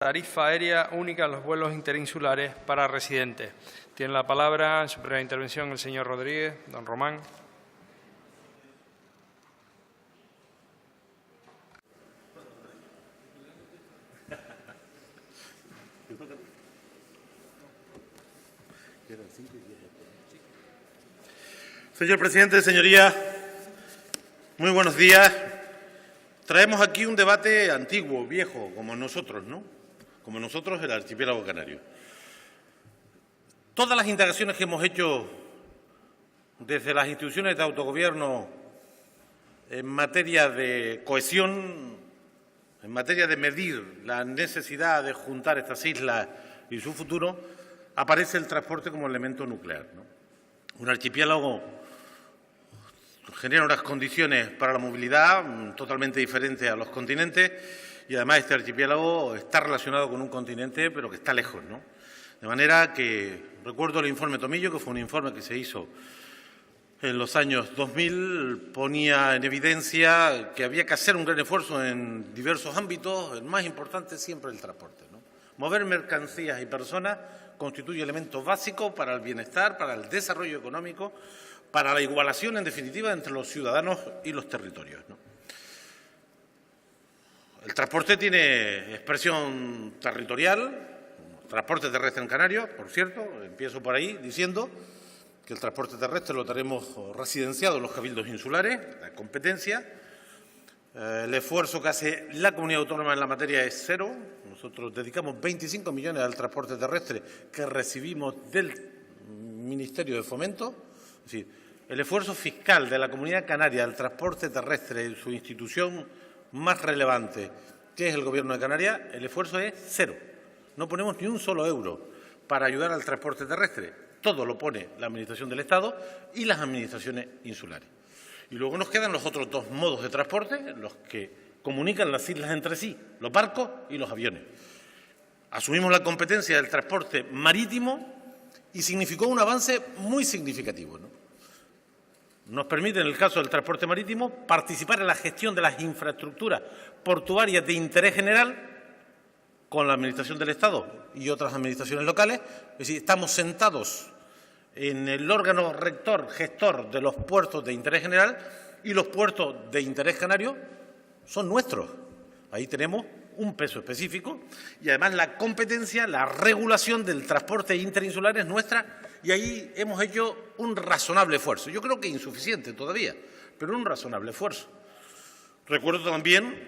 tarifa aérea única en los vuelos interinsulares para residentes. Tiene la palabra en su primera intervención el señor Rodríguez. Don Román. Señor presidente, señorías, muy buenos días. Traemos aquí un debate antiguo, viejo, como nosotros, ¿no? Como nosotros, el archipiélago canario. Todas las indagaciones que hemos hecho desde las instituciones de autogobierno en materia de cohesión, en materia de medir la necesidad de juntar estas islas y su futuro, aparece el transporte como elemento nuclear, ¿no? Un archipiélago genera unas condiciones para la movilidad totalmente diferentes a los continentes y además este archipiélago está relacionado con un continente pero que está lejos, ¿no? De manera que recuerdo el informe Tomillo, que fue un informe que se hizo en los años 2000, ponía en evidencia que había que hacer un gran esfuerzo en diversos ámbitos, el más importante siempre el transporte, ¿no? Mover mercancías y personas constituye elementos básicos para el bienestar, para el desarrollo económico, para la igualación, en definitiva, entre los ciudadanos y los territorios, ¿no? El transporte tiene expresión territorial, transporte terrestre en Canarias, por cierto, empiezo por ahí diciendo que el transporte terrestre lo tenemos residenciado en los cabildos insulares, la competencia. El esfuerzo que hace la comunidad autónoma en la materia es cero. Nosotros dedicamos 25 millones al transporte terrestre que recibimos del Ministerio de Fomento. Es decir, el esfuerzo fiscal de la Comunidad Canaria al transporte terrestre en su institución más relevante, que es el Gobierno de Canarias, el esfuerzo es cero. No ponemos ni un solo euro para ayudar al transporte terrestre. Todo lo pone la Administración del Estado y las administraciones insulares. Y luego nos quedan los otros dos modos de transporte, los que comunican las islas entre sí, los barcos y los aviones. Asumimos la competencia del transporte marítimo y significó un avance muy significativo, ¿no? Nos permite, en el caso del transporte marítimo, participar en la gestión de las infraestructuras portuarias de interés general con la Administración del Estado y otras administraciones locales. Es decir, estamos sentados en el órgano rector, gestor de los puertos de interés general y los puertos de interés canario son nuestros. Ahí tenemos un peso específico y además la competencia, la regulación del transporte interinsular es nuestra y ahí hemos hecho un razonable esfuerzo. Yo creo que insuficiente todavía, pero un razonable esfuerzo. Recuerdo también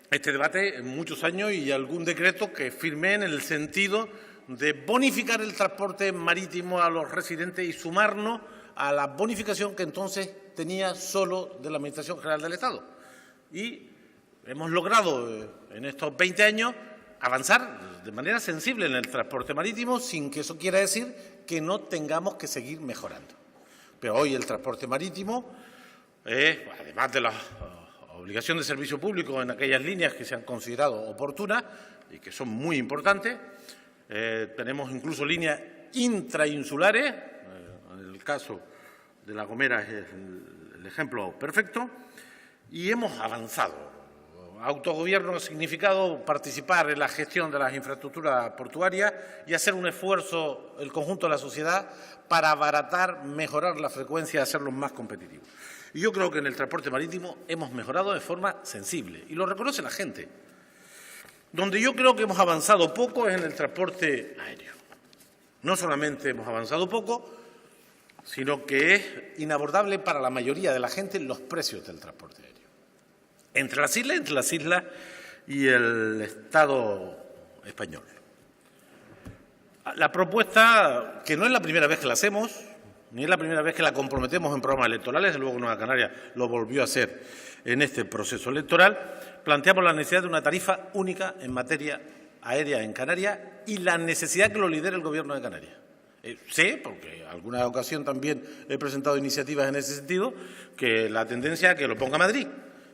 este debate en muchos años y algún decreto que firmé en el sentido de bonificar el transporte marítimo a los residentes y sumarnos a la bonificación que entonces tenía solo de la Administración General del Estado. Y hemos logrado en estos 20 años avanzar de manera sensible en el transporte marítimo sin que eso quiera decir que no tengamos que seguir mejorando. Pero hoy el transporte marítimo, además de la obligación de servicio público en aquellas líneas que se han considerado oportunas y que son muy importantes, tenemos incluso líneas intrainsulares, en el caso de La Gomera es el ejemplo perfecto, y hemos avanzado. Autogobierno ha significado participar en la gestión de las infraestructuras portuarias y hacer un esfuerzo el conjunto de la sociedad para abaratar, mejorar la frecuencia y hacerlos más competitivos. Y yo creo que en el transporte marítimo hemos mejorado de forma sensible y lo reconoce la gente. Donde yo creo que hemos avanzado poco es en el transporte aéreo. No solamente hemos avanzado poco, sino que es inabordable para la mayoría de la gente los precios del transporte aéreo. Entre las islas y el Estado español. La propuesta, que no es la primera vez que la hacemos, ni es la primera vez que la comprometemos en programas electorales, desde luego Nueva Canaria lo volvió a hacer en este proceso electoral, planteamos la necesidad de una tarifa única en materia aérea en Canarias y la necesidad que lo lidere el Gobierno de Canarias. Sé, porque en alguna ocasión también he presentado iniciativas en ese sentido, que la tendencia es que lo ponga Madrid.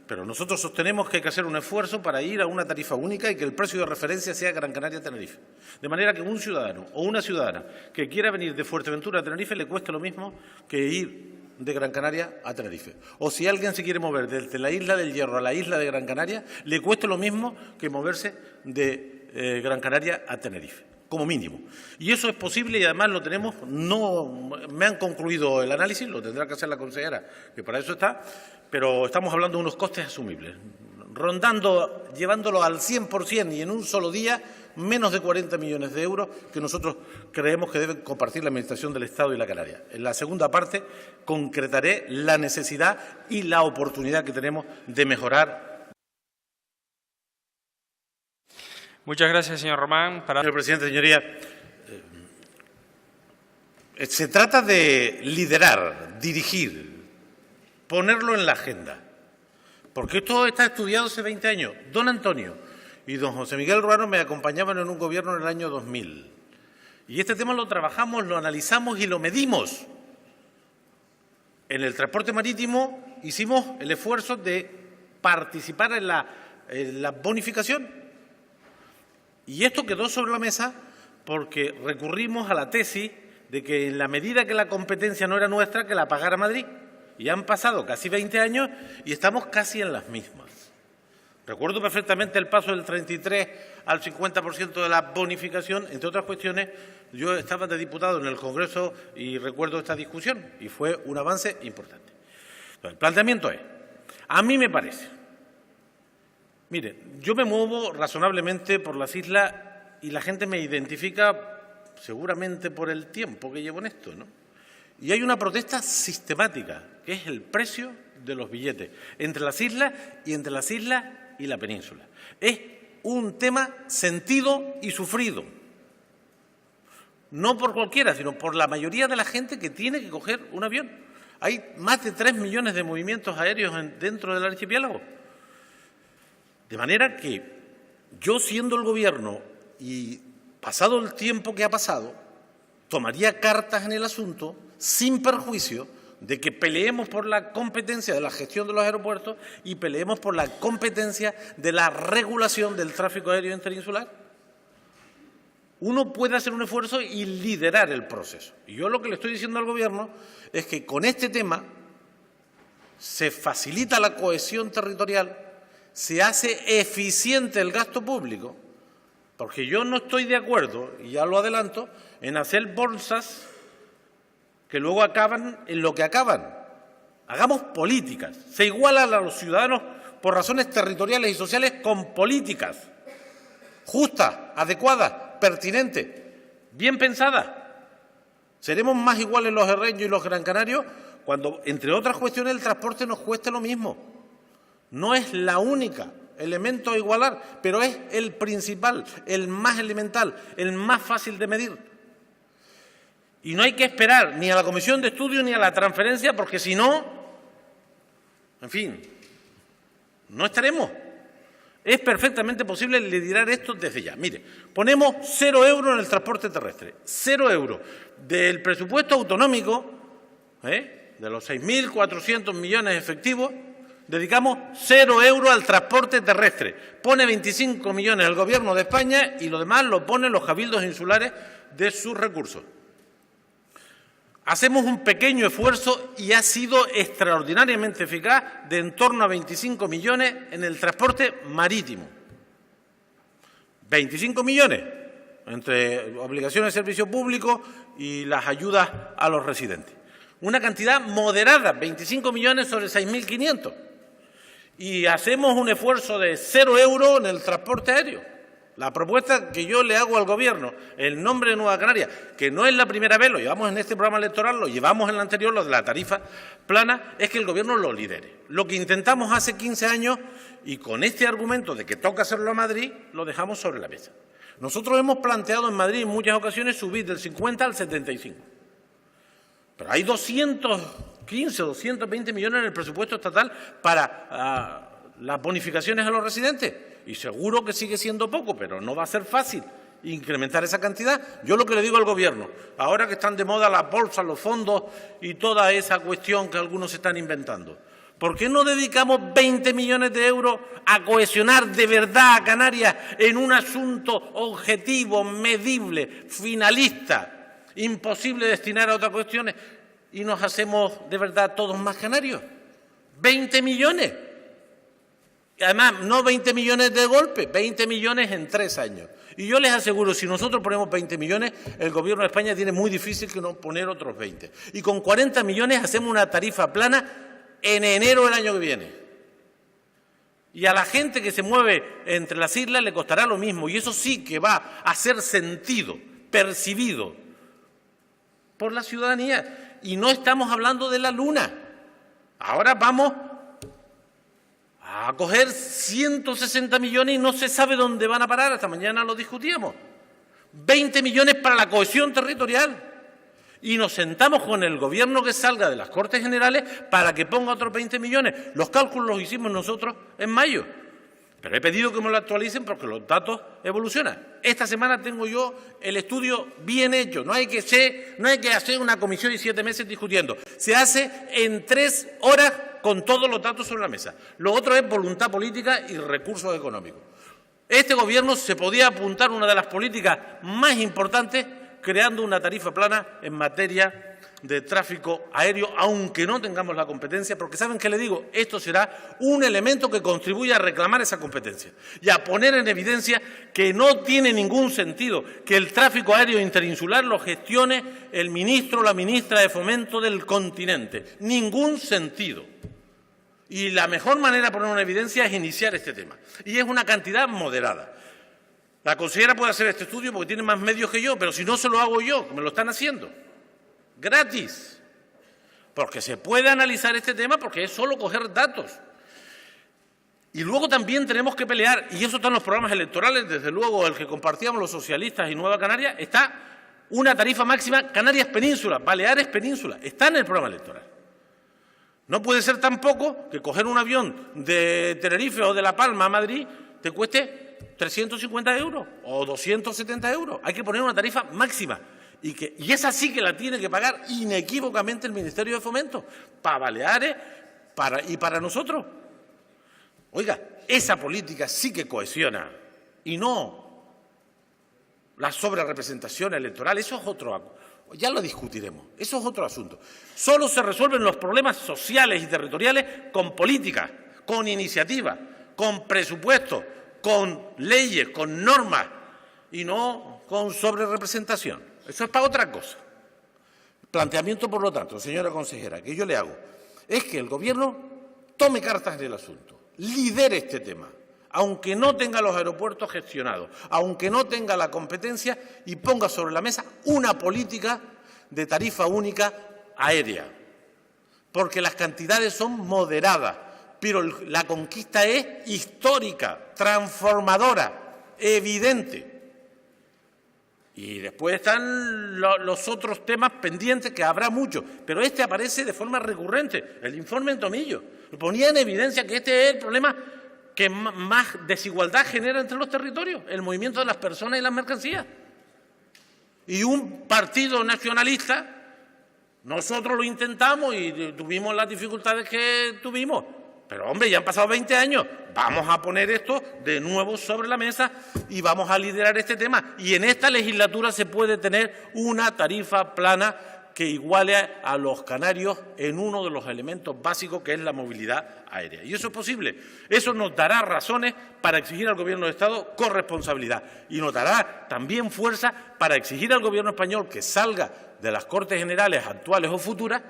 Pero nosotros sostenemos que hay que hacer un esfuerzo para ir a una tarifa única y que el precio de referencia sea Gran Canaria-Tenerife. De manera que un ciudadano o una ciudadana que quiera venir de Fuerteventura a Tenerife le cueste lo mismo que ir de Gran Canaria a Tenerife. O si alguien se quiere mover desde la isla del Hierro a la isla de Gran Canaria, le cueste lo mismo que moverse de Gran Canaria a Tenerife, como mínimo. Y eso es posible y además lo tenemos, no me han concluido el análisis, lo tendrá que hacer la consejera, que para eso está, pero estamos hablando de unos costes asumibles, rondando, llevándolo al 100% y en un solo día, menos de 40 millones de euros que nosotros creemos que deben compartir la Administración del Estado y la Canaria. En la segunda parte concretaré la necesidad y la oportunidad que tenemos de mejorar. Muchas gracias, señor Román. Señor presidente, señorías, se trata de liderar, dirigir, ponerlo en la agenda, porque esto está estudiado hace 20 años. Don Antonio y don José Miguel Ruano me acompañaban en un gobierno en el año 2000. Y este tema lo trabajamos, lo analizamos y lo medimos. En el transporte marítimo hicimos el esfuerzo de participar en la bonificación. Y esto quedó sobre la mesa porque recurrimos a la tesis de que en la medida que la competencia no era nuestra, que la pagara Madrid. Y han pasado casi 20 años y estamos casi en las mismas. Recuerdo perfectamente el paso del 33 al 50% de la bonificación, entre otras cuestiones. Yo estaba de diputado en el Congreso y recuerdo esta discusión y fue un avance importante. Entonces, el planteamiento es, a mí me parece, mire, yo me muevo razonablemente por las islas y la gente me identifica seguramente por el tiempo que llevo en esto, ¿no? Y hay una protesta sistemática, que es el precio de los billetes, entre las islas y la península. Es un tema sentido y sufrido. No por cualquiera, sino por la mayoría de la gente que tiene que coger un avión. Hay más de 3 millones de movimientos aéreos dentro del archipiélago. De manera que yo, siendo el Gobierno y pasado el tiempo que ha pasado, tomaría cartas en el asunto sin perjuicio de que peleemos por la competencia de la gestión de los aeropuertos y peleemos por la competencia de la regulación del tráfico aéreo interinsular. Uno puede hacer un esfuerzo y liderar el proceso. Y yo lo que le estoy diciendo al Gobierno es que con este tema se facilita la cohesión territorial, se hace eficiente el gasto público, porque yo no estoy de acuerdo, y ya lo adelanto, en hacer bolsas que luego acaban en lo que acaban. Hagamos políticas. Se igualan a los ciudadanos por razones territoriales y sociales con políticas justas, adecuadas, pertinentes, bien pensadas. Seremos más iguales los herreños y los gran canarios cuando, entre otras cuestiones, el transporte nos cueste lo mismo. No es la única elemento a igualar, pero es el principal, el más elemental, el más fácil de medir. Y no hay que esperar ni a la comisión de estudio ni a la transferencia, porque si no, en fin, no estaremos. Es perfectamente posible liderar esto desde ya. Mire, ponemos 0 euros en el transporte terrestre, 0 euros del presupuesto autonómico, de los 6.400 millones efectivos, dedicamos 0 euros al transporte terrestre. Pone 25 millones el Gobierno de España y lo demás lo ponen los cabildos insulares de sus recursos. Hacemos un pequeño esfuerzo y ha sido extraordinariamente eficaz de en torno a 25 millones en el transporte marítimo. 25 millones entre obligaciones de servicio público y las ayudas a los residentes. Una cantidad moderada, 25 millones sobre 6.500. Y hacemos un esfuerzo de 0 euros en el transporte aéreo. La propuesta que yo le hago al Gobierno, el nombre de Nueva Canaria, que no es la primera vez, lo llevamos en este programa electoral, lo llevamos en el anterior, lo de la tarifa plana, es que el Gobierno lo lidere. Lo que intentamos hace 15 años, y con este argumento de que toca hacerlo a Madrid, lo dejamos sobre la mesa. Nosotros hemos planteado en Madrid en muchas ocasiones subir del 50 al 75. Pero hay 215 o 220 millones en el presupuesto estatal para las bonificaciones a los residentes. Y seguro que sigue siendo poco, pero no va a ser fácil incrementar esa cantidad. Yo lo que le digo al Gobierno, ahora que están de moda las bolsas, los fondos y toda esa cuestión que algunos están inventando, ¿por qué no dedicamos 20 millones de euros a cohesionar de verdad a Canarias en un asunto objetivo, medible, finalista, imposible destinar a otras cuestiones, y nos hacemos de verdad todos más canarios? 20 millones. Además, no 20 millones de golpe, 20 millones en 3 años. Y yo les aseguro, si nosotros ponemos 20 millones, el Gobierno de España tiene muy difícil que no poner otros 20. Y con 40 millones hacemos una tarifa plana en enero del año que viene. Y a la gente que se mueve entre las islas le costará lo mismo. Y eso sí que va a ser sentido, percibido por la ciudadanía. Y no estamos hablando de la Luna. Ahora vamos a coger 160 millones y no se sabe dónde van a parar. Esta mañana lo discutíamos. 20 millones para la cohesión territorial. Y nos sentamos con el Gobierno que salga de las Cortes Generales para que ponga otros 20 millones. Los cálculos los hicimos nosotros en mayo. Pero he pedido que me lo actualicen porque los datos evolucionan. Esta semana tengo yo el estudio bien hecho. No hay que hacer una comisión y 7 meses discutiendo. Se hace en 3 horas con todos los datos sobre la mesa. Lo otro es voluntad política y recursos económicos. Este Gobierno se podía apuntar a una de las políticas más importantes creando una tarifa plana en materia de tráfico aéreo, aunque no tengamos la competencia, porque ¿saben qué le digo? Esto será un elemento que contribuya a reclamar esa competencia y a poner en evidencia que no tiene ningún sentido que el tráfico aéreo interinsular lo gestione el ministro o la ministra de Fomento del continente. Ningún sentido. Y la mejor manera de poner en evidencia es iniciar este tema. Y es una cantidad moderada. La consejera puede hacer este estudio porque tiene más medios que yo, pero si no se lo hago yo, me lo están haciendo. Gratis. Porque se puede analizar este tema porque es solo coger datos. Y luego también tenemos que pelear, y eso está en los programas electorales, desde luego el que compartíamos los socialistas y Nueva Canarias, está una tarifa máxima Canarias Península, Baleares Península, está en el programa electoral. No puede ser tampoco que coger un avión de Tenerife o de La Palma a Madrid te cueste 350 euros o 270 euros. Hay que poner una tarifa máxima. Y esa sí que la tiene que pagar inequívocamente el Ministerio de Fomento, para Baleares y para nosotros. Oiga, esa política sí que cohesiona y no la sobrerepresentación electoral. Eso es otro, ya lo discutiremos, eso es otro asunto. Solo se resuelven los problemas sociales y territoriales con política, con iniciativa, con presupuesto, con leyes, con normas y no con sobrerepresentación. Eso es para otra cosa. Planteamiento, por lo tanto, señora consejera, que yo le hago, es que el Gobierno tome cartas en el asunto, lidere este tema, aunque no tenga los aeropuertos gestionados, aunque no tenga la competencia, y ponga sobre la mesa una política de tarifa única aérea, porque las cantidades son moderadas, pero la conquista es histórica, transformadora, evidente. Y después están los otros temas pendientes, que habrá muchos, pero este aparece de forma recurrente. El informe en Tomillo ponía en evidencia que este es el problema que más desigualdad genera entre los territorios, el movimiento de las personas y las mercancías. Y un partido nacionalista, nosotros lo intentamos y tuvimos las dificultades que tuvimos. Pero, hombre, ya han pasado 20 años. Vamos a poner esto de nuevo sobre la mesa y vamos a liderar este tema. Y en esta legislatura se puede tener una tarifa plana que iguale a los canarios en uno de los elementos básicos, que es la movilidad aérea. Y eso es posible. Eso nos dará razones para exigir al Gobierno de Estado corresponsabilidad. Y nos dará también fuerza para exigir al Gobierno español que salga de las Cortes Generales actuales o futuras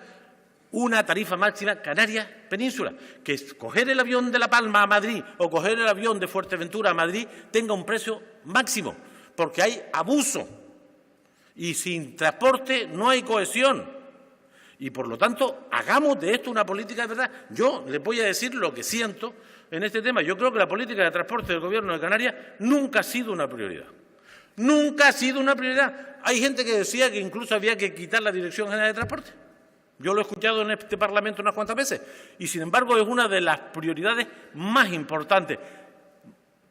una tarifa máxima Canarias Península, que coger el avión de La Palma a Madrid o coger el avión de Fuerteventura a Madrid tenga un precio máximo, porque hay abuso y sin transporte no hay cohesión. Y, por lo tanto, hagamos de esto una política de verdad. Yo les voy a decir lo que siento en este tema. Yo creo que la política de transporte del Gobierno de Canarias nunca ha sido una prioridad. Nunca ha sido una prioridad. Hay gente que decía que incluso había que quitar la Dirección General de Transporte. Yo lo he escuchado en este Parlamento unas cuantas veces y, sin embargo, es una de las prioridades más importantes,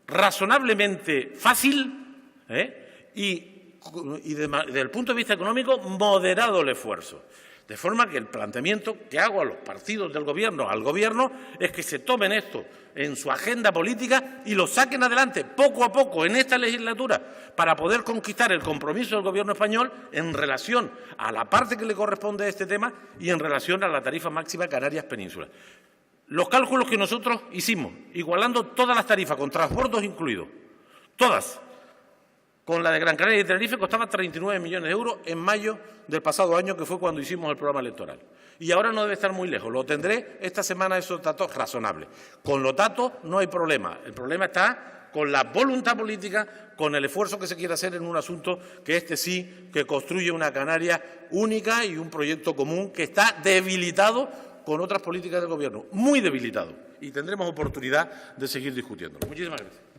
razonablemente fácil y desde el punto de vista económico moderado el esfuerzo. De forma que el planteamiento que hago a los partidos del Gobierno, al Gobierno, es que se tomen esto en su agenda política y lo saquen adelante poco a poco en esta legislatura para poder conquistar el compromiso del Gobierno español en relación a la parte que le corresponde a este tema y en relación a la tarifa máxima Canarias Península. Los cálculos que nosotros hicimos, igualando todas las tarifas, con transbordos incluidos, todas, Con la de Gran Canaria y Tenerife costaba 39 millones de euros en mayo del pasado año, que fue cuando hicimos el programa electoral. Y ahora no debe estar muy lejos. Lo tendré esta semana esos datos razonables. Con los datos no hay problema. El problema está con la voluntad política, con el esfuerzo que se quiere hacer en un asunto que sí, que construye una Canarias única y un proyecto común que está debilitado con otras políticas del Gobierno, muy debilitado. Y tendremos oportunidad de seguir discutiendo. Muchísimas gracias.